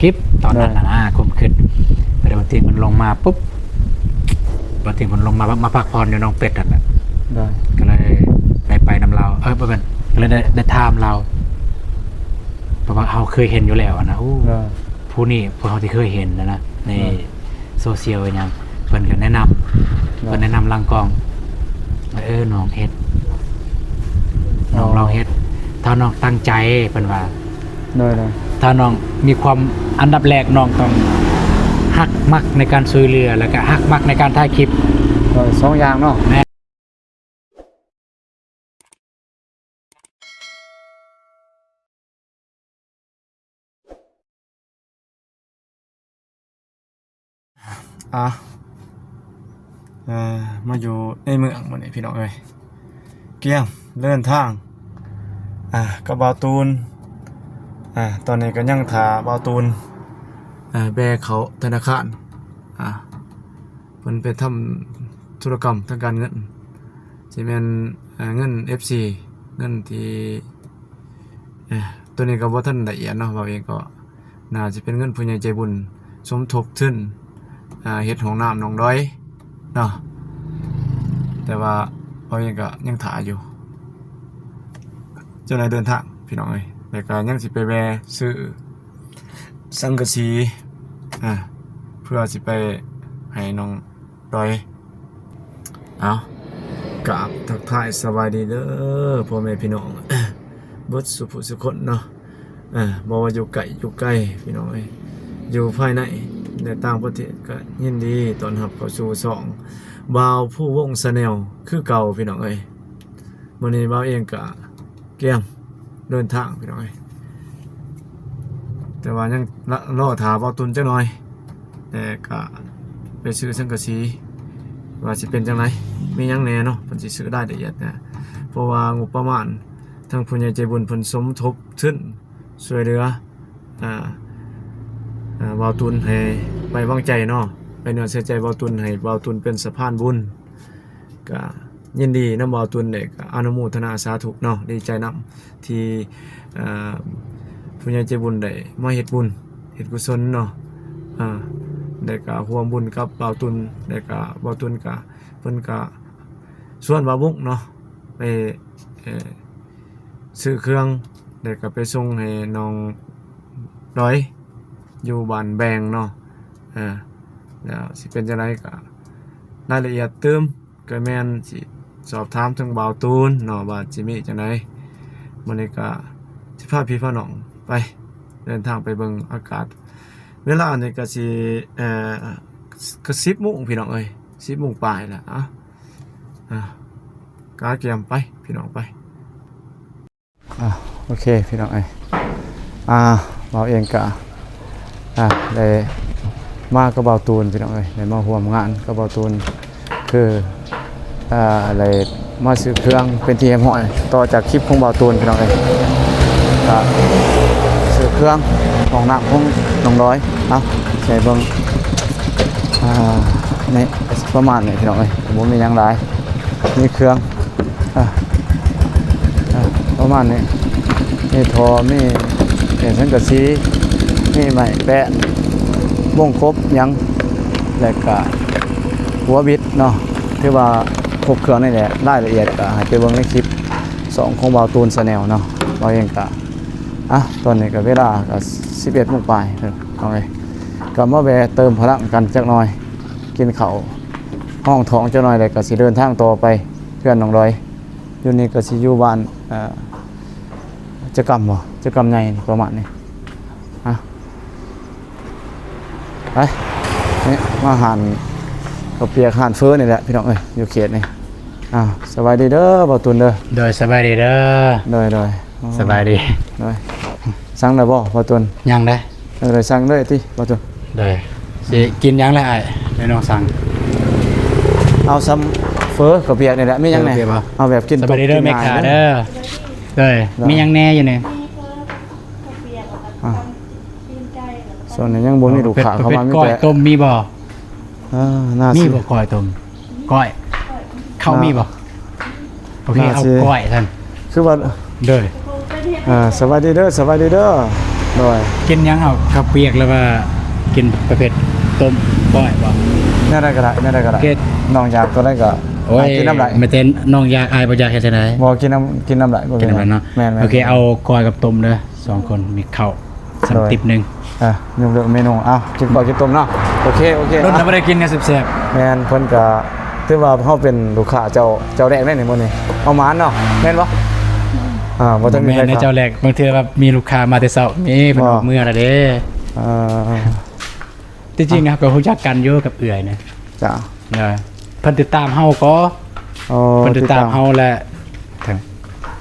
คลิปตอนนั้นนะผมขึ้นไปเดี๋ยวทีมันลงมาปุ๊บพอทีมันลงมาพักผ่อนอยู่น้องเป็ดนั่นแหละก็เลยไปนำเราเป็นก็เลยได้ถามเราเพราะว่าเขาเคยเห็นอยู่แล้วนะผู้นี่พวกเขาที่เคยเห็นนะในโซเชียลอย่างเพิ่นก็แนะนำลังกองน้องเฮ็ดน้องเราเฮ็ดถ้าน้องตั้งใจเป็นว่าถ้าน้องมีความอันดับแรกน้องต้องฮักมักในการช่วยเหลือแล้วก็ฮักมักในการถ่ายคลิปสองอย่างเนาะมาอยู่ในเมืองมื้อนี้พี่น้องเอ้ยเกี่ยงเดินทางกับบ่าวตูนตอนนี้ก็ยังท่าบ่าวตูนแบกเขาธนาคารเพิ่นไปทำธุรกรรมทางการเงินสิแม่นเงิน FC เงินที่ตัวนี้ก็บ่ทันละเอียดเนาะเราเองก็น่าจะเป็นเงินผู้ใหญ่ใจบุญสมทบทุนเฮ็ดห้องน้ำหนองดอยเนาะแต่ว่าเราเองก็ยังถ่าอยู่เจ้านายเดินทางพี่น้องเอ้ยแล้วก็ยังสิไปแวะซื้อสังกะสีเพื่อสิไปให้น้องดอยกราบทักทายสบายดีเด้อพ่อแม่พี่น้องเบิดสุขสุขคนเนาะบ่ว่าอยู่ไกลอยู่ใกล้พี่น้องเอ้ยอยู่ภายในในต่างประเทศก็ยินดีต้อนรับเข้าสู่ช่องบ่าวผู้วงชาแนลคือเก่าพี่น้องเอ้ยมื้อนี้บ่าวเองก็เกี่ยมเดินทางพี่น้องเอ้ยแต่ว่ายังรอถาบ่าวตุนจักหน่อยแต่ก็ไปซื้อสังกะสีว่าสิเป็นจังไดมีหยังแหน่เนาะเพิ่นสิซื้อได้ละเอียดนะเพราะว่างบประมาณทางผู้ใหญ่ใจบุญเพิ่นสมทบทุนช่วยเหลือบ่าวตุนให้ไว้วางใจเนาะไปเนื้อเสียใจบ่าวตุนให้บ่าวตุนเป็นสะพานบุญก็ยินดีนำบ่าวตุนเด็กอนุโมทนาสาธุเนาะดีใจนำที่ผู้ใหญ่ใจบุญได้มาเฮ็ดบุญเฮ็ดกุศลเนาะได้ก็ร่วมบุญกับบ่าวตุนได้ก็บ่าวตุนก็เพิ่นก็ชวนบ่าวบุกเนาะไปซื้อเครื่องได้ก็ไปส่งให้น้องร้อยอยู่บ้านแบงเนาะแล้วสิเป็นจังไดก็รายละเอียดเติมก็แม่นสิสอบถามถึงบ่าวตูนเนาะว่าสิมีจังไดมื้อนี้ก็สิพาพี่พาน้องไปเดินทางไปเบิ่งอากาศเวลานี่ก็สิก็10:00 นพี่น้องเอ้ย10:00 นปลายแล้วกาเกียมไปพี่น้องไปโอเคพี่น้องเอ้ยเราเองก็ได้มากับบ่าวตูนพี่น้องเอ้ยได้มาร่วมงานกับบ่าวตูนคืออะไรมาซื้อเครื่องเป็นที่ห้อยต่อจากคลิปของบ่าวตูนพี่น้องเอ้ยก็ซื้อเครื่องของน้ำของน้องร้อยใส่เบิ่งนี่ประมาณนี้พี่น้องเอ้ยผมมีหยังหลายมีเครื่องประมาณนี้มีทอมีสังกะสีมีไม้แปะวงครบยังแล้วก็หัวบิดเนาะที่ว่าครบเครื่องนี่แหละรายละเอียดก็ให้ไปเบิ่งในคลิป2ของบ่าวตูนชาแนลเนาะบ่าวเองก็ตอนนี้ก็เวลาก็ 11:00 นปลายเอาไงก็มาแวะเติมพลังกันจักหน่อยกินข้าวห้องท้องจักหน่อยแล้วก็สิเดินทางต่อไปเพื่อนน้องร้อยอยู่นี่ก็สิอยู่บ้านจะกรรมใหญ่ประมาณนี้ไปนี่มาหันกับเปียกหันเฟื้อนี่แหละพี่น้องเอ้ยอยู่เขตนี่สบายดีเด้อบ่าวตุนเด้อโดยสบายดีเด้อโดยสบายดีโดยสั่งได้บ่บ่าวตุนยังได้เลยสั่งเลยติบ่าวตุนโดยสิกินยังแล้วไอ้ให้น้องสั่งเอาซ้ำเฟื้อกับเปียกนี่แหละมียังไงเอาแบบกินสบายดีเด้อแม่ค้าเด้อมียังแน่อยู่เนี่ยส่วนนี้ยังบ่มีลูกค้าเข้ามามีแต่ก้อยต้มมีบ่มีบ่ก้อยต้มก้อยเข้ามีบ่โอเคเอาก้อยท่านคือว่าเด้อสวัสดีเด้อ โดย กินหยังเอาข้าวเปียกแล้วว่ากินประเภทต้มก้อยบ่ น่าได้ก็ได้ เกล็ด น้องอยากตัวได้ก็ โอ้ย กินน้ำไหล ไม่เต้นน้องอยากอายบ่อยากเฮ็ดจังได๋ บ่กินน้ำไหลบ่ กินน้ำแล้วเนาะ แม่นๆ โอเคเอาก้อยกับต้มเด้อสองคนมีข้าวสักติบหนึง ยกเลิกเมนูกินก่อนกินต้มเนาะโอเค รถเราบ่ได้กินกันแซ่บ แม่นเพิ่นก็ถือว่าเฮาเป็นลูกค้าเจ้าแรกได้นี่มื้อนี้เอาหมานเนาะแม่นบ่บ่ ๆ ต้องมี แม่ ใคร นในเจ้าแรกบางเทื่อแบบมีลูกค้ามาแต่เช้ามีเพิ่นออกเมื่อแล้วเด้ ที่จริงนะครับก็รู้จักกันอยู่กับเอื่อยนะ จ้ะ เเพิ่นติดตามเฮาก็เพิ่นติดตามเฮาแหละ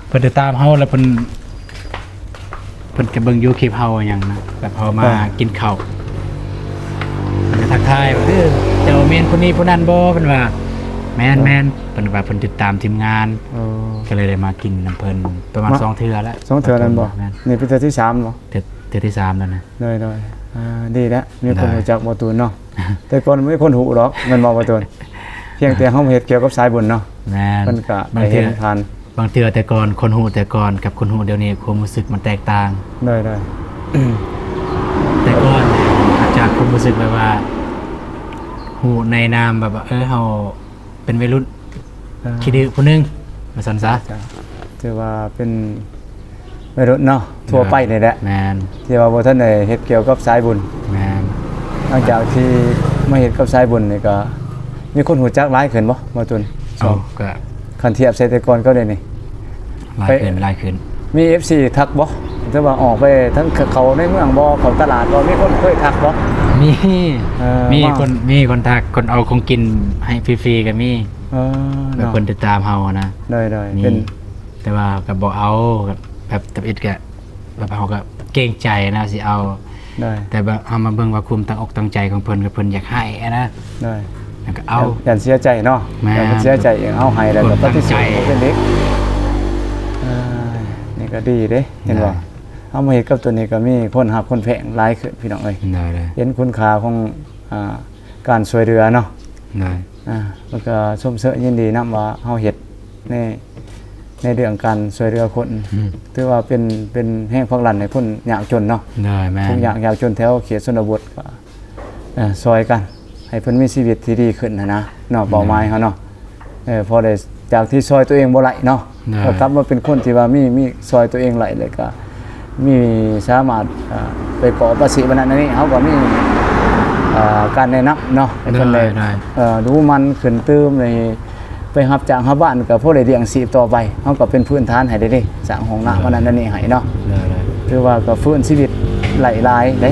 เพิ่นติดตามเฮาแล้วเพิ่นก็เบิ่งอยู่คลิปเฮาหยังนะแบบเฮามากินข้าวเพิ่นก็ทักทายว่าเจ้าแม่นคนนี้ผู้นั้นบ่เพิ่นว่าแม่นเพิ่นว่าเพิ่นติดตามทีมงานก็เลยได้มากินน้ำเพิ่นประมาณ2เทื่อแล้ว 2เทื่อนั้นบ่ แม่น นี่เป็นเทื่อที่3บ่ เทื่อที่3แล้วนะ ได้ดีแล้วมีคน ได้ รู้จักบ่ตูนเนาะแต่ก่อนไม่มีคนหูหรอกแม่นบ่ตูนเพียงแต่เฮาเฮ็ดเกี่ยวกับสายบุญเนาะ แม่น เพิ่นก็ บาง ได้ เทื่ เห็ อน ผ่าน บางเทื่อแต่ก่อนคนฮู้แต่ก่อนกับคนฮู้เดี๋ยวนี้ความรู้สึกมันแตกต่าง ได้ แต่ก่อนอาจจะความรู้สึกแบบว่าหูในนามแบบว่าเฮาเป็นวัยรุ่นคิดดื้อผู้หนึงมาสันซะ จ้ะถือว่าเป็นวัยรุ่นเนาะทั่วไปนี่แหละ แมน ที่ว่าบ่ทันได้เฮ็ดเกี่ยวกับสายบุญ แมน หลังจากที่มาเฮ็ดกับสายบุญนี่ก็มีคนหูจักหลายขึ้นบ่บ่ตูน เอาก็ คันเทียบใส่แต่ก่อนก็ได้นี่ ลายขึ้นลายขึ้น มี FC ทักบ่จะว่าออกไปทั้งเขาในเมืองบ่เขาตลาดบ่มีคนเคยทักบ่ มี ว่า คนทักคนเอาของกินให้ฟรีๆก็มี เออ แบบ เนาะ คนติดตามเฮานะ ได้ มี เป็น แต่ว่าก็บ่เอาแบบตับอิดก็แบบเฮาก็เกรงใจนะสิเอา ได้ แต่แบบเอามาเบิ่งว่าความตั้งอกตั้งใจของเพิ่นกับเพิ่นอยากให้อะนะ ได้ แล้วก็เอา ย่านเสียใจเนาะ แม่ ย่านเพิ่นเสียใจเองเอาให้แล้วก็ปฏิเสธ คนตั้งใจ บ่เป็นเด็กนี่ก็ดีเด้เห็นบ่ ได้ เอามาเฮ็ดกับตัวนี้ก็มีคนหักคนแพงหลายขึ้นพี่น้องเอ้ย ได้เลย เห็นคุณค่าของการช่วยเหลือเนาะ ได้ แล้วก็ชมเชยยินดีนํว่าเฮาเฮ็ดในเรื่องการช่วยเหลือคนถือว่าเป็นแห่งพักหลันให้คนยากจนเนาะ ได้แม่ ทุกอย่างยากจนแถวเขตชนบทก็ซอยกัน ให้เพิ่นมีชีวิตที่ดีขึ้นนะเนาะเป้าหมายเฮาเนาะพอได้จากที่ซอยตัวเองบ่ไหลเนาะก็กลับมาเป็นคนที่ว่ามีซอยตัวเองไหลเลยก็มีสามารถไปก่อภาษีบันนั้นนี่เฮาก็มีการแนะนำเนาะให้เพิ่นได้ดูมันขึ้นตื้มในไปรับจ้างรับบ้านก็พอได้เลี้ยงชีพต่อไปเฮาก็เป็นพื้นฐานให้ได้สร้างห้องน้ำบันนั้นนี่ให้เนาะ ได้เลย คือว่าก็ฟื้นชีวิตไหลลายเด้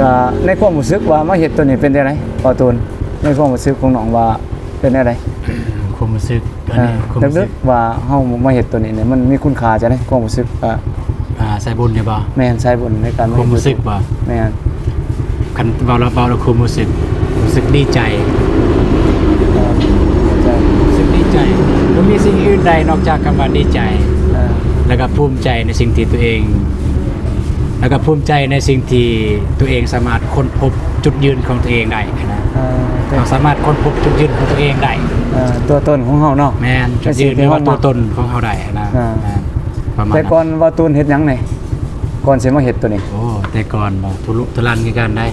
ก็ในความรู้สึกว่ามาเฮ็ดตัวนี้เป็นจังได๋ปอตูนในความรู้สึกของน้องว่าเป็นจังได๋ ความรู้สึกอันนี้ความรู้ นึ สึ ก ก ว่าเฮามาเฮ็ดตัวนี้เนี่ยมันมีคุณค่าจังได๋ความรู้สึก ใส่บุญเนี่ยบ่ แม่นใช้บุญในการ ความรู้สึกบ่ แม่น คันเบาแล้วความรู้สึกดีใจ ใช่ รู้สึกดีใจบ่มีสิ่งอื่นใดนอกจากคำว่าดีใจ แล้วก็ภูมิใจในสิ่งที่ตัวเอง แล้วก็ภูมิใจในสิ่งที่ตัวเองสามารถค้นพบจุดยืนของตัวเองได้นะเราสามารถค้นพบจุดยืนของตัวเองได้ ตัวตนของเฮาเนาะ แม่นจุดยืนหรือว่าตัวตนของเขาได้นะแม่นประมาณ แต่ นั้น ก่อนว่าตูนเฮ็ดหยังนี่ก่อนสิมาเฮ็ดตัวนี้ โอ้แต่ก่อนบอกทุลุทุรันกันได้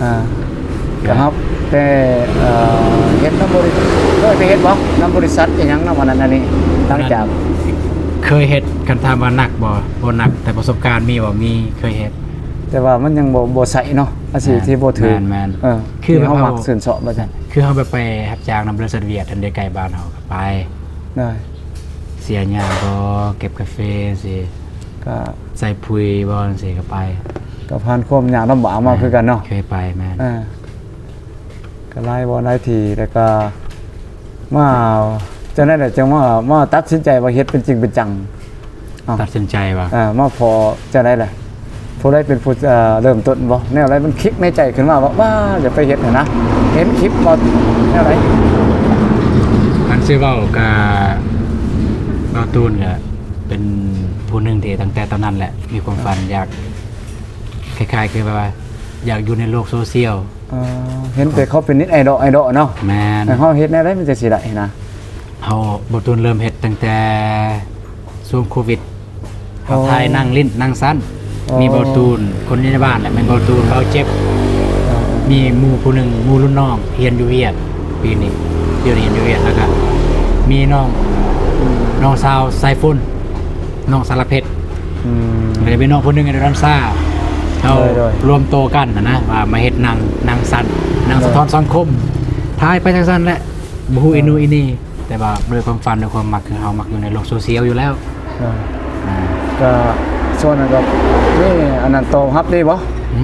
ครับแต่เฮ็ดน้ำบริษัทเคยไปเฮ็ดบ่น้ำบริษัทอีหยังนำวันนั้นอันนี้หลังจาก เคยเฮ็ดกันถามว่าหนักบ่หนักแต่ประสบการณ์มีบ่มีเคยเฮ็ด แต่ว่ามันยังบ่ใส่เนาะอาชีพที่บ่ถือ แม่น คือเฮามักสื่นเสาะบ่ซั่น คือเฮาไปรับจ้างนำบริษัทเวียดอันใดไกลบ้านเฮาก็ไป ได้ เสียหยังบ่เก็บกาแฟสิ ก็ ใส่ปุ๋ยบ่จังซี่ก็ไป ก็ผ่านความยากลำบากมาคือกันเนาะ เคยไปแม่น ก็หลายบ่หลายทีแล้วก็มาจังได๋จังมาตัดสินใจว่าเฮ็ดเป็นจริงเป็นจัง ตัดสินใจว่า มาพอจังได๋ล่ะผู้ใดเป็นผู้เริ่มต้นบ่แนวอะไรมันคลิกในใจขึ้นมาว่าจะไปเฮ็ดนะเห็นคลิปบ่แนวไหน มันสิเว้ากับบ่าวตูนก็เป็นผู้หนึงที่ตั้งแต่ตอนนั้นแหละมีความฝันอยากคล้ายๆคือแบบว่าอยากอยู่ในโลกโซเชียล เห็นแต่เขาเป็นนิดไอดอลเนาะ แม่น แต่เฮาเฮ็ดแนวใดมันจะสิได้นะ เฮาบ่าวตูนเริ่มเฮ็ดตั้งแต่ช่วงโควิดเฮาถ่ายนั่งลิ้นนั่งสั้น มีเบาตูนคนในบ้านแหละเป็นเบาตูนเบาเจ็บมีหมู่ผู้หนึ่งหมู่รุ่นน้องเรียนอยู่เวียดปีนี้เดี๋ยวเรียนอยู่เวียดแล้วก็มีน้องสาวไซฟุนน้องสารเพชรเลยเป็นน้องคนหนึงในดันซ่าเรารวมโตกันนะว่ามาเฮ็ดนางสันนางสะท้อนสังคมทายไปทางสั้นแหละบูฮูอินูอินีแต่ว่าด้วยความฝันด้วยความมักคือเฮามักอยู่ในโลกโซเชียลอยู่แล้วก็ส่วนนั้นก็นี่อันนั้นโตรับได้บ่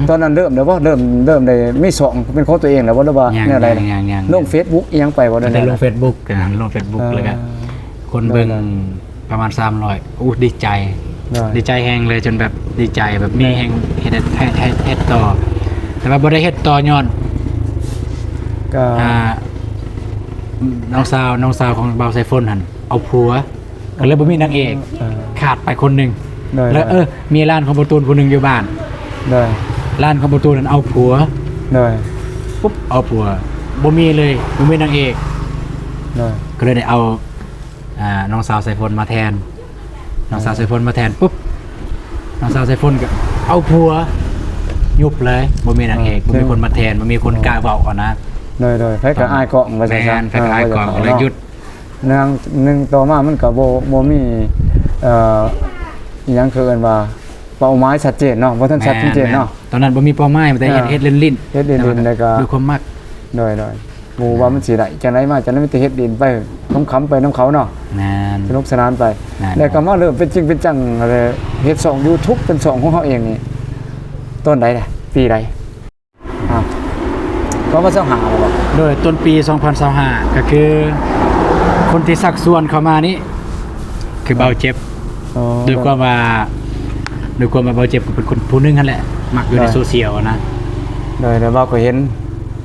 ตอนนั้นเริ่มได้บ่เริ่มได้มีสองเป็นของตัวเองแล้วบ่หรือว่าแนวใดลง Facebook อีหยังไปบ่ได้ลง Facebook กันลง Facebook แล้วก็คนเบิ่งประมาณ300อู้ดีใจแฮงเลยจนแบบดีใจแบบมีแฮงเฮ็ดต่อแต่ว่าบ่ได้เฮ็ดต่อย้อนก็น้องสาวของเบาไซฟนหั่นเอาผัวก็เลยบ่มีนางเอกขาดไปคนหนึงแล้วมีร้านของประตูนคนหนึงอยู่บ้านร้านของประตูนนั้นเอาผัวปุ๊บเอาผัวบ่มีเลยบ่มีนางเอกก็เลยได้เอาน้องสาวไซฟนมาแทนน้องสาวไซฟนมาแทนปุ๊บน้องสาวไซฟนก็เอาผัวยุบเลยบ่มีนางเอกบ่มีคนมาแทนบ่มีคนกล้าเว้าอ่ะนะไผก็อายเกาะว่าซั่นไผก็อายเกาะเลยหยุดนางนึงต่อมามันก็บ่มีอีหยังคือเอิ้นว่าเป้าหมายชัดเจนเนาะบ่ทันชัดเจนเนาะตอนนั้นบ่มีเป้าหมายแต่เฮ็ดลิ้นแล้วก็ด้วยความมักหมู่ว่ามันสิได้จังได๋มาจังได๋มีแต่เฮ็ดดินไปขำไปนํเขาเนาะสนุกสนานไปแล้วก็มาเริ่มเป็นจริงเป็นจังอะไรเฮ็ดช่อง YouTube เป็นช่องของเฮาเองนี่ต้นใดล่ะปีใดก็ว่า25แล้วบ่โดยต้นปี2025ก็คือคนที่สักส่วนเข้ามานี่คือเบาเจ็บด้วยความว่าเบาเจ็บก็เป็นคนผู้นึงนั่นแหละมักอยู่ในโซเชียลนะโดยแล้วเบาก็เห็น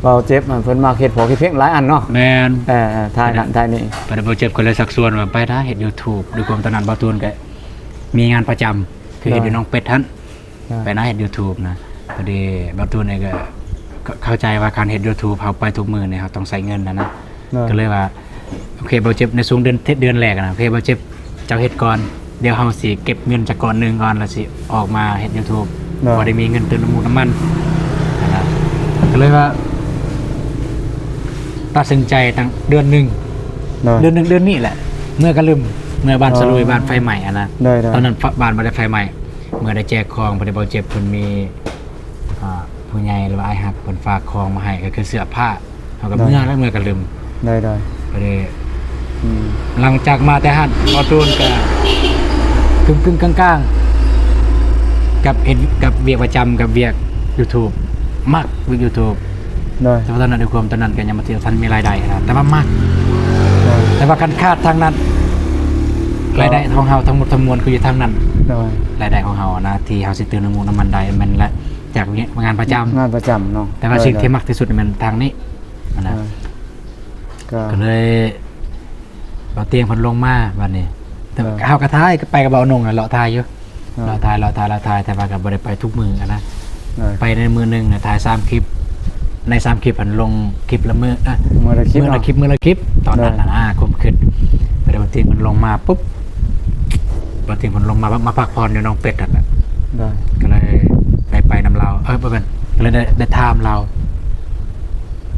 เบาเจ็บมันเพิ่นมาเฮ็ดพอเฮ็ดเพลงหลายอันเนาะแม่นทายนั่นทายนี่ไปเบาเจ็บก็เลยสักส่วนว่าไปถ้าเฮ็ด YouTube ด้วยความตอนนั้นเบาตูนก็มีงานประจำคือเฮ็ดอยู่น้องเป็ดหั่นไปนะเฮ็ด YouTube นะพอดีเบาตูนนี่ก็เข้าใจว่าการเฮ็ด YouTube เฮาไปทุกมื้อเนี่ยเฮาต้องใช้เงินนะก็เลยว่าโอเคเบาเจ็บในช่วงเดือนแรกนะโอเคเบาเจ็บเจ้าเฮ็ดก่อนเดี๋ยวเฮาสิเก็บเงินจากก่อนนึงก่อนแล้วสิออกมาเฮ็ด YouTube บ่ได้มีเงินเติมน้ำมันนะครับก็เลยว่าตัดสินใจตั้งเดือนนึงเดือนนี้แหละเมื่อบ้านสลุยบ้านไฟใหม่นะตอนนั้นบ้านบ่ได้ไฟใหม่เมื่อได้แจกของบ่ได้เบาเจ็บเพิ่นมีผู้ใหญ่หรือว่าอ้ายฮักเพิ่นฝากของมาให้ก็คือเสื้อผ้าเฮาก็เมื่อก็ลืมได้ก็เลยหลังจากมาแต่หั่นบ่ตูนก็กึ่งกลางๆกับเฮ็ดกับเวียกประจำกับเวียก YouTube มักเวียก YouTube แต่ว่าตอนนั้นด้วยความตอนนั้นก็ยังบ่ทันมีรายได้นะแต่ว่ามักแต่ว่าคันคาดทางนั้นรายได้ของเฮาทั้งหมดทั้งมวลคืออยู่ทางนั้นรายได้ของเฮานะที่เฮาสิเติมน้ำมันได้มันละจากงานประจำเนาะแต่ว่าสิ่งที่มักที่สุดมันทางนี้นะก็เลยเอาเตียงเพิ่นลงมาบัดนี้แต่เฮาก็ทายก็ไปกับเบาหนงน่ะเลาะทายอยู่เลาะทายแต่ว่าก็บ่ได้ไปทุกมื้อนะไปในมื้อนึงน่ะถ่าย3คลิปใน3คลิปเพิ่นลงคลิปละมื้อมื้อละคลิปตอนนั้นน่ะคมขึ้นไปเอาเตียงเพิ่นลงมาปุ๊บเอาเตียงเพิ่นลงมาพักผ่อนอยู่น้องเป็ดนั่นแหละก็เลยไปนำเราบ่เป็นก็เลยได้ถามเรา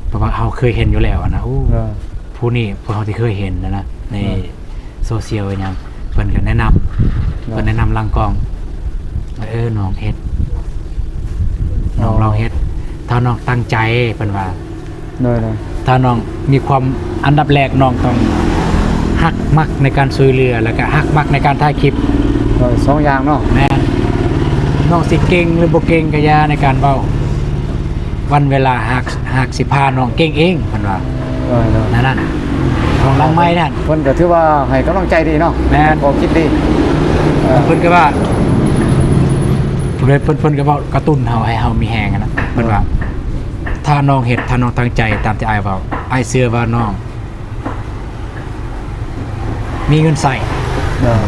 เพราะว่าเฮาเคยเห็นอยู่แล้วนะผู้นี้พวกเฮาที่เคยเห็นนะในโซเชียลอย่างเพิ่นก็แนะนำลังกองน้องเฮ็ดน้องเราเฮ็ดถ้าน้องตั้งใจเพิ่นว่าถ้าน้องมีความอันดับแรกน้องต้องฮักมักในการช่วยเหลือแล้วก็ฮักมักในการถ่ายคลิป2อย่างเนาะแม่น้องสิเก่งหรือบ่เก่งก็อย่าในการเว้าวันเวลาฮักสิพาน้องเก่งเองเพิ่นว่านั่นของหลังไม้นั่นเพิ่นก็ถือว่าให้กำลังใจดีเนาะแม่นบ่คิดดีเพิ่นก็ว่าเพิ่นก็เว้ากระตุ้นเฮาให้เฮามีแรงนะเพิ่นว่าถ้าน้องเฮ็ดถ้าน้องตั้งใจตามที่อ้ายเว้าอ้ายเชื่อว่าน้องมีเงินใช้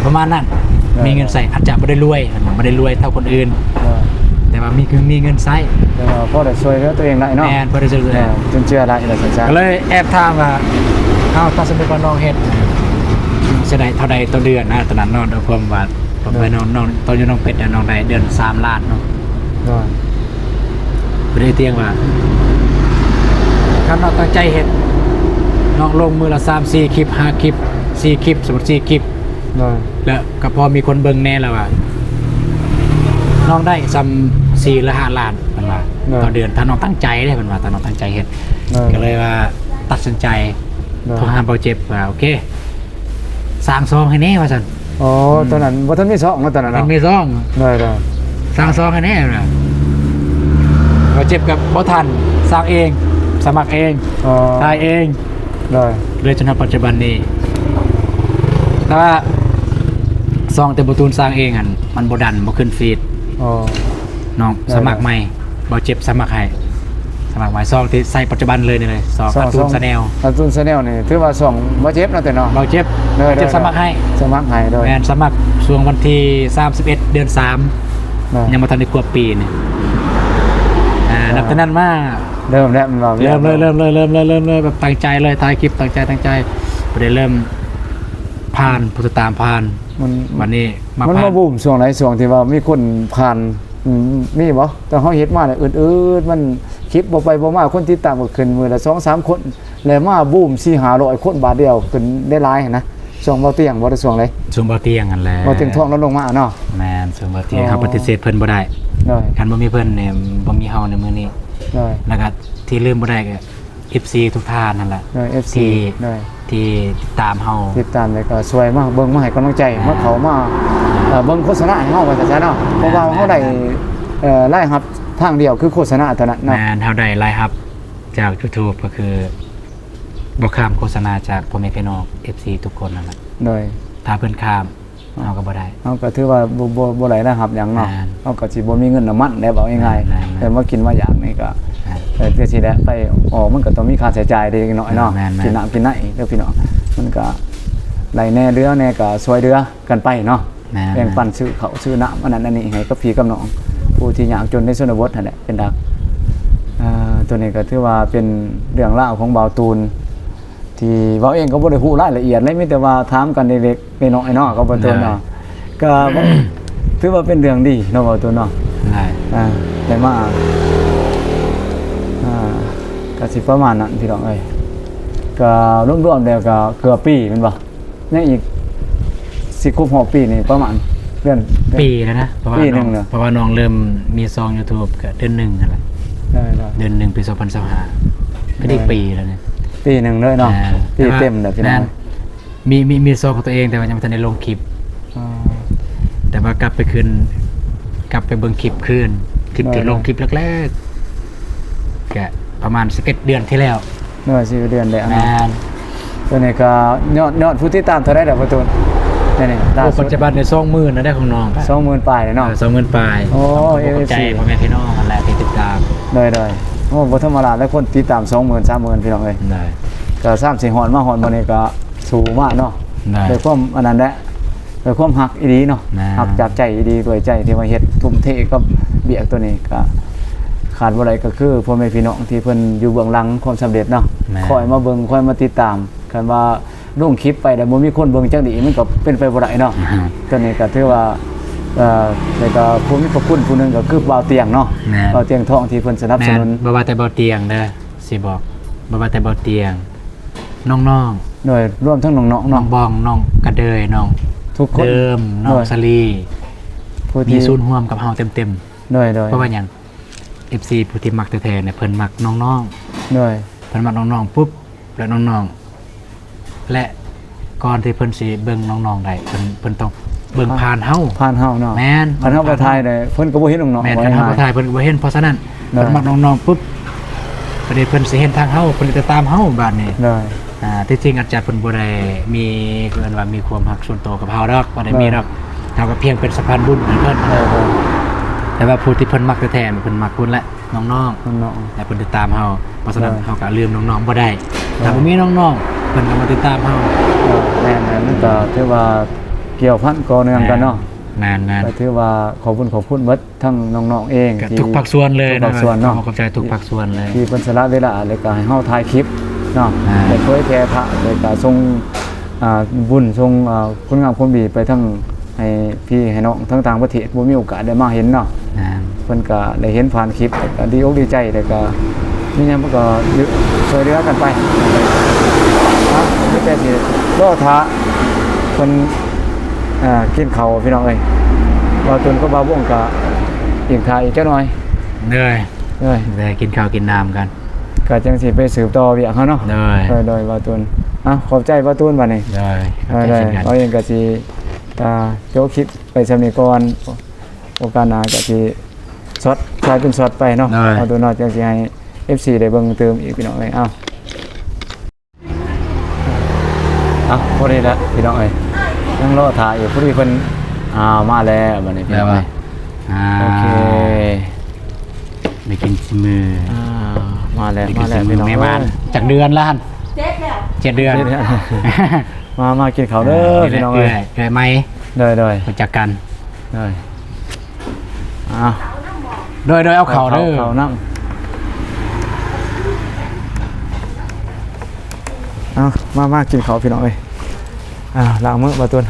ประมาณนั้นมีเงินใช้อาจจะบ่ได้รวยเท่าคนอื่นแต่ว่ามีเงินใช้แต่ว่าพอได้ช่วยเหลือตัวเองได้เนาะแม่นพอได้ช่วยเหลือจนเชื่อได้แล้วซั่นๆก็เลยแอบถามว่าถ้าสมมุติว่าน้องเฮ็ดสิได้เท่าใดต่อเดือนนะตอนนั้นน้องด้วยความว่า ผมไปน้องตอนอยู่น้องเป็ดน้องได้เดือน3 ล้านเนาะ โดย ไม่ได้เตียงว่าถ้าน้องตั้งใจเห็นน้องลงมือละ3-4 คลิป5 คลิป4 คลิปสมมติ4 คลิป โดย แล้วก็พอมีคนเบิ่งแน่แล้วว่าน้องได้ซ้ำ4 หรือ 5 ล้านมันว่าต่อเดือนถ้าน้องตั้งใจได้มันว่าถ้าน้องตั้งใจเห็นก็เลยว่าตัดสินใจโทรหาเบาเจ็บว่าโอเคสร้างซองให้แน่ว่าซั่น อ๋อตอนนั้นบ่ทันมีซองเนาะตอนนั้น มัน เนาะ มีซอง ได้ได้ สร้างซองให้แน่นะเบาเจ็บกับบ่ทันสร้างเองสมัครเอง อ๋อ ถ่ายเอง ได้ เลยจนถึงปัจจุบันนี้แต่ว่าซองแต่บ่ตูนสร้างเองอันมันบ่ดันบ่ขึ้นฟีด อ๋อ น้อง ได้ สมัครใหม่บ่เจ็บสมัครให้สมัครใหม่ซองที่ใส่ปัจจุบันเลยนี่เลยซองการ์ตูนแนล การ์ตูนแนลนี่ถือว่าซองบ่เจ็บเนาะแต่เนาะ เราเจ็บ ได้ เจ็บสมัครให้ สมัครให้โดย แมนสมัครช่วงวันที่31 เดือน 3ยังบ่ทันได้ครบปีนี่นับแต่นั้นมา เริ่มแล้วมันว่า เริ่มเลยแบบตั้งใจเลยถ่ายคลิปตั้งใจบ่ได้เริ่มผ่านผู้ติดตามผ่าน มัน วันนี้มา มัน ผ่า มาน บูมช่วงไหนช่วงที่ว่ามีคนผ่านมีบ่แต่เฮาเฮ็ดมาเนี่ยอืดๆมันคลิปบ่ไปบ่มาคนติดตามก็ขึ้นมื้อละ 2-3 คนแล้วมาบูม 4-500 คนบาทเดียวขึ้นได้หลายหันนะช่วงเบาเตียงบ่ได้ช่วงไหน ช่วงบ่เตียงกันแหละ เบาเตียงท้องลดลงมาเนาะ แม่นช่วงบ่เตียง อ๋อ เฮาปฏิเสธเพิ่นบ่ได้ ได้ คันบ่มีเพิ่นเนี่ยบ่มีเฮาในมื้อนี้ ได้ แล้วก็ที่ลืมบ่ได้ก็ FC ทุกท่านนั่นแหละ ได้ FC ได้ ที่ติดตามเฮา ติดตามแล้วก็ช่วยมาเบิ่งมาให้กำลังใจมาเขามาเบิ่งโฆษณาให้เฮาว่าซั่นเนาะเพราะว่าเฮาได้รายรับทางเดียวคือโฆษณาเท่านั้นเนาะ แม่นเฮาได้รายรับจาก YouTube ก็คือบ่ข้ามโฆษณาจากพ่อแม่พี่น้อง FC ทุกคนนั่นแหละ โดย ถ้าเพิ่นข้ามเฮาก็บ่ได้ เฮาก็ถือว่าบ่ได้นะครับหยังเนาะ แม่น เฮาก็สิบ่มีเงินน้ำมันได้บอกง่าย แม่น ๆแต่มากินมาอย่างนี่ก็ แม่น แต่สิได้ไปออกมันก็ต้องมีค่าใช้จ่ายเล็กน้อยเนาะ แม่น กินน้ำกินไหนเด้อพี่น้องมันก็ไหลแน่เรือแน่ก็ช่วยเรือกันไปเนาะ แม่น แบ่งปันซื้อข้าวซื้อน้ำอันนั้นอันนี้ให้กับพี่กับน้องผู้ที่ยากจนในชนบทนั่นแหละเป็นดักตัวนี้ก็ถือว่าเป็นเรื่องราวของบ่าวตูนที่เว้าเองก็บ่ได้ฮู้รายละเอียดเลยมีแต่ว่าถามกันเล็กๆน้อยๆเนาะก็บ่ตูนเนาะก็ ถือว่าเป็นเรื่องดีเนาะบ่าวตูนเนาะ ได้ ได้มาก็สิประมาณนั้นพี่น้องเอ้ยก็รวมๆแล้วก็เกือบปีแม่นบ่ยังอีกสิครบ6ปีนี่ประมาณเดือน ปีแล้วนะเพราะว่า ปีหนึ่ น้อง งเหรอ เพราะว่าน้องเริ่มมีซอง YouTube ก็เดือน1นั่นแหละ ได้ เดือน1ปี2025ก็ได้ปีแล้วเนี่ย ปีหนึงเลยเนาะ อ่า ปีเต็มเลยพี่น้อง มีซองของตัวเองแต่ว่ายังไม่ทันได้ลงคลิป แต่ว่ากลับไปเบิ่งคลิปคืนคลิปที่ลงคลิปแรกๆก็ประมาณ11 เดือนที่แล้ว เมื่อ4เดือนได้อัน น นั้น าน ตัวนี้ก็ยอดผู้ติดตามเท่าไหร่เด้อประตูนี่ล่า โอ้ สุ ปั ด จจุบันใน20,000นะได้ของน้อง 20,000ปลายเลยเนาะ 20,000ปลาย โอ้ ขอบใจ AFC พ่อแม่พี่น้องนั่นแหละที่ติดตาม ได้ๆโอ้บ่ธรรมดาแล้วคนติดตาม 20,000 30,000พี่น้องเอ้ย ได้ ก็3-4ฮอดมาฮอดมื้อนี้ก็สูงมากเนาะ ได้ ด้วยความอันนั้นแหละด้วยความฮักอีดีเนาะ นะ ฮักจากใจอีดีด้วยใจที่มาเฮ็ดทุ่มเทกับเบียกตัวนี้ก็ขาดบ่ได้ก็คือพ่อแม่พี่น้องที่เพิ่นอยู่เบื้องหลังความสำเร็จเนาะ แม่ คอยมาเบิ่งคอยมาติดตามคันว่าลงคลิปไปแต่บ่มีคนเบิ่งจังดีมันก็เป็นไปบ่ได้เนาะตัวนี้ก็ถือว่าแล้วก็ผู้มีพระคุณผู้หนึงก็คือบ่าวเตียงเนาะ แม่ บ่าวเตียงทองที่เพิ่นสนับส แม่ นุน บ่ว่าแต่เบาเตียงเด้อสิบอกบ่ว่าแต่เบาเตียง น้อง โดยรวมทั้งน้องๆ น้อ เนาะ งบองน้องกระเดยน้อง ทุกคน เดิมน้อง โดย สลี ผู้ มี ที่ ส่วนร่วมกับเฮาเต็ม โดย ๆเพราะว่าหยัง FC ผู้ที่มักแท้ๆเนี่ยเพิ่นมักน้อง โดย ๆเพิ่นมักน้องๆปุ๊บแล้วน้องๆและก่อนที่เพิ่นสิเบิ่งน้องๆได้เพิ่นต้องเบิ่งผ่านเฮา ผ่านเฮาเนาะ แม่น ผ่านเฮาไปถ่ายได้เพิ่นก็บ่เห็นน้องๆ แม่น ไว้ คันเฮา ให้ บ่ถ่ายเพิ่นก็บ่เห็นเพราะฉะนั้น ได้ เพิ่นมักน้องๆปุ๊บประเดี๋ยวเพิ่นสิเห็นทางเฮาเพิ่นจะตามเฮาบัดนี้ ได้ ที่จริงอาจารย์เพิ่นบ่ได้มีเพิ่นว่ามีความรักส่วนตัวกับเฮาดอกบ่ได้มีดอกเฮาก็เพียงเป็นสะพานบุญให้เพิ่น แต่ว่าผู้ที่เพิ่นมักแท้ๆเพิ่นมักคุณและน้อง น้อง ๆและเพิ่นติดตามเฮาเพราะฉะนั้น ได้ เฮาก็ลืมน้องๆบ่ได้ถ้าบ่มีน้องๆเพิ่นก็มาติดตามเฮา ๆแม่นๆมันก็ถือว่าเกี่ยวพันก่อเนื่องกันเนาะ แม่น ก็ถือว่าขอบคุณเบิดทั้งน้องๆเอง ๆก็ ที่ ทุกภาคส่วนเลย ทุกภาคส่วนเนาะ ขอขอบใจทุกภาคส่วนเลย ที่เพิ่นสละเวลาแล้วก็ให้เฮาถ่ายคลิปเนาะ อ่า ได้เผยแพร่พระแล้วก็ส่งบุญส่งคุณงามความดีไปทั้ง ให้พี่ให้น้องทั้งต่างประเทศบ่มีโอกาสได้มาเห็นเนาะ นะ เพิ่นก็ได้เห็นผ่านคลิปก็ดีอกดีใจแล้วก็นี่ยังมันก็ช่วยเหลือกันไปครับนี่แต่สิรอท้าเพิ่นกินข้าวพี่น้องเอ้ยบ่าวตุนก็บ่าววงก็กินข้าวอีกจักหน่อย เหนื่อย เอ้ย เลยกินข้าวกินน้ำกัน ก็จังสิไปสืบต่อเวียกเฮาเนาะ เหนื่อย โดยบ่าวตุนขอบใจบ่าวตุนบัดนี้ เลย ได้ เช่นกัน เอาเองก็สิโจกคลิปไปสำนี้ก่อนโอกาสหน้าก็สิช็อตกลายเป็นช็อตไปเนาะเอาตัวนอกจังสิให้ FC ได้เบิ่งเติมอีกพี่น้องเอ้ยพอดีแล้วพี่น้องเอ้ยยังรอถ่ายอยู่พอดีเพิ่นมาแล้วบัดนี้พี่ แล้ น้ ว อง ว่า เอ้ยโอเค ได้กินซิมือ มาแล้ว ได้กิ มาน แล้ว ซิมื พี่ อ น้อง ไม่มานจากเดือนละหัน 7 เดือน มากินข้าวเด้อพี่น้องเอ้ย เกิดไหม เด้อ รู้จักกัน โดยโดยเอาเข่าเด้อ เขานั่งมากินข้าวพี่น้องเอ้ยล้างมือบ่ตุน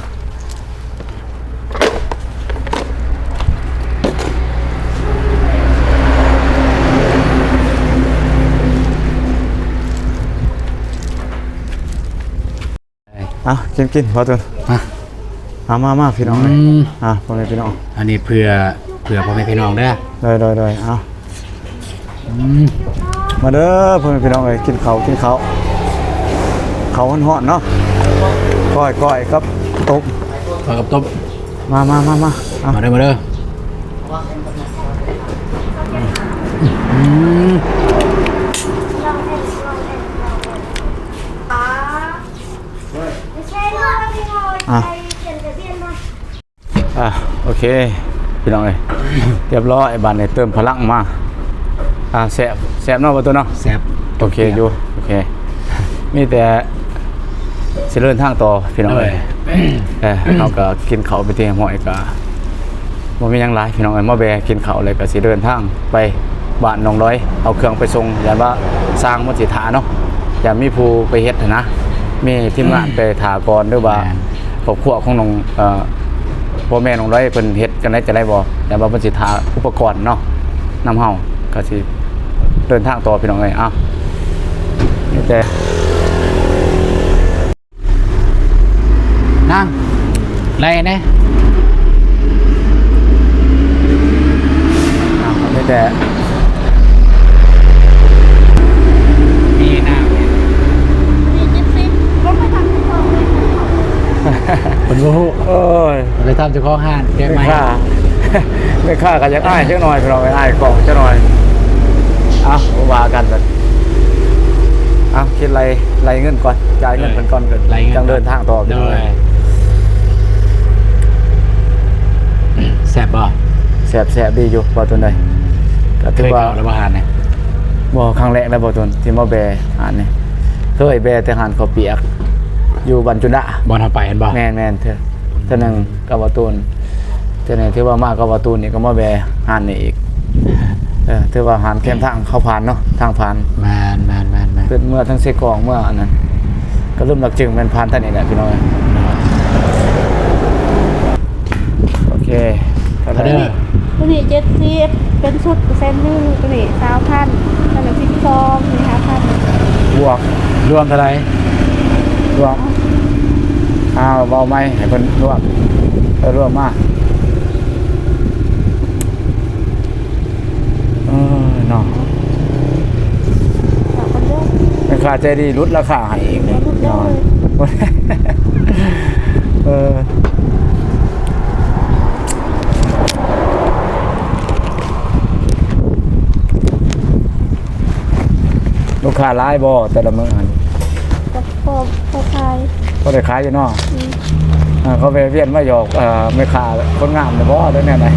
กินบ่ตุนมาพี่น้องเอ้ยพ่อแม่พี่น้อง อันนี้เผื่อพ่อแม่พี่น้องเด้อ โดยมาเด้อพ่อแม่พี่น้องเอ้ยกินข้าวข้าวฮ้อนๆเนาะก้อยครับต้ม ปลากับต้ม มามาเด้อโอเคพี่น้องเอ้ยเรียบร้อยบ้านนี้เติมพลังมาแซ่บเนาะบ่ตัวเนาะ แซ่บ โอเคอยู่โอเคมีแต่สิเดินทางต่อพี่น้องเอ้ยเราก็กินข้าวไปที่หม้อยก็บ่มีหยังหลายพี่น้องเอ้ยมาแบะกินข้าวเลยก็สิเดินทางไปบ้านหนองร้อยเอาเครื่องไปส่งอย่าว่าสร้างมันสิท่าเนาะอย่ามีผู้ไปเฮ็ดนะมีทีมงานไปท่าก่อนหรือว่าครอบครัวของน้องพ่อแม่น้องร้อยเพิ่นเฮ็ดกันได้จะได้บ่อย่าว่าเพิ่นสิท่าอุปกรณ์เนาะนำเฮาก็สิเดินทางต่อพี่น้องเอ้ยนี่แต่ นั่งไรเนี่ย ไม่แต่ มีหน้าคนรู้ โอ้ย ไปทำเจ้าของห้างได้ไหม ไม่ค่ากันยังอ้ายเจ้าหน่อยเราอ้ายกล่องเจ้าหน่อยว่ากันเลยคิดไรเงินก่อนจ่ายเงินเป็นก่อนเกินจังเดินทางต่อไปเลย แซ่บบ่ แสบดีอยู่บ่ตัวใดก็ถือว่า แล้วอาหารเนี่ย บ่ครั้งแรกแล้วบ่ตัวที่มาแบอาหารนี่เคยแบแต่อาหารข้าวเปียกอยู่บรรจุดะ บอลเอาไปเห็นบ่ แม่นเท่านึงกับบ่ตูนเท่านึงที่ว่ามากับบ่ตูนนี่ก็มาแบอาหารนี่อีกถือว่าอาหารแคมทางเข้าผ่านเนาะทางผ่านแมนเกิดเมื่อทั้งเสกองเมื่ออันนั้นก็เริ่มหลักจึงเป็นผ่านท่านนี่แหละพี่น้องโอเค เด้อ ตัวนี้70เป็นชุดเส้นนึงตัวนี้20,000ตัวนี้12นี่5,000บวก รวมเท่าไหร่ รวมเบาไหมให้เพิ่นรวมรวมมาเนาะราคาใจดีลดราคาให้อีกเลยลูกค้าร้ายบ่แต่ละมื้อหั่น ก็พอขาย ก็ได้ขายอยู่เนาะเขาไปเวียนมาหยอกไม่ขาคนงามเลยบ่ได้แน่ไหน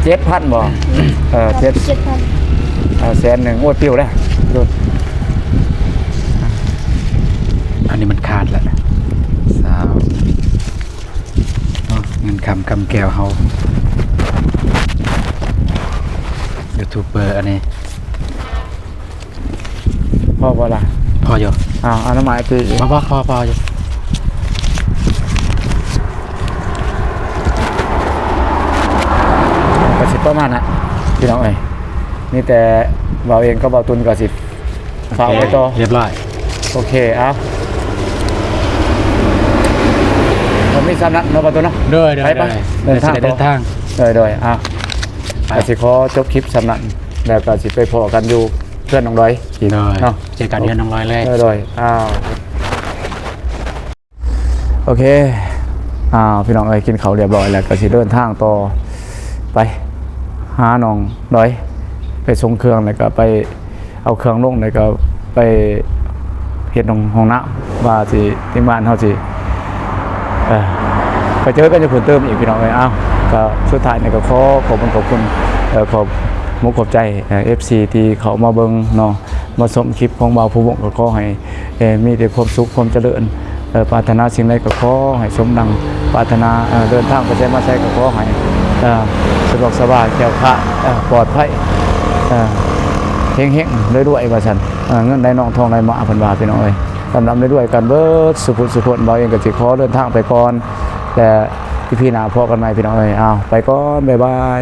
7,000บ่1,000,000โอ้ยปิ้วแล้วดู อันนี้มันขาดแล้วสาวเงินคำแก้วเฮายูทูบเบอร์อันนี้ อบ่ล่ะ พออยู่ เอาน้ำหมายคือ พออยู่ กระสิบประมาณนะพี่น้องเอ้ยนี่แต่เบาเองก็เบาตุนกระสิบฝากไว้ต่อ เรียบร้อย โอเคเอาผมมีสำนักเนาะประตูเนาะ เด้อ ไปเดินทาง เดินทาง โดยเอากระสิขอจบคลิปสำนักแล้วก็สิไปพอกันอยู่เพื่อนน้องร้อยอีก เด้อ เนาะ เจอกันเดือนน้องร้อยเลย โดยโอเคพี่น้องเอ้ยกินข้าวเรียบร้อยแล้วก็สิเดินทางต่อไปหาน้องร้อยไปส่งเครื่องแล้วก็ไปเอาเครื่องลงแล้วก็ไปเฮ็ดห้องน้ำว่าสิที่บ้านเฮาสิไปเจอกันจะเพิ่มเติมอีกพี่น้องเอ้ยก็สุดท้ายนี่ก็ขอบคุณขอบมุกขอบใจ FC ที่เขามาเบิ่งเนาะมาชมคลิปของบ่าวผู้วงก็ขอให้มีแต่ความสุขความเจริญปรารถนาสิ่งใดก็ขอให้สมดังปรารถนาเดินทางไปใช้มาใช้ก็ขอให้สะดวกสบายแคล้วคลาดปลอดภัยเฮงๆด้วยว่าซั่นเงินได้น้องทองได้มาเพิ่นว่าพี่น้องเอ้ยกำลังได้ด้วยกันเบิดสุขบ่าวเองก็สิขอเดินทางไปก่อนแต่พี่หน้าพอกันใหม่พี่น้องเอ้ยไปก่อนบ๊ายบาย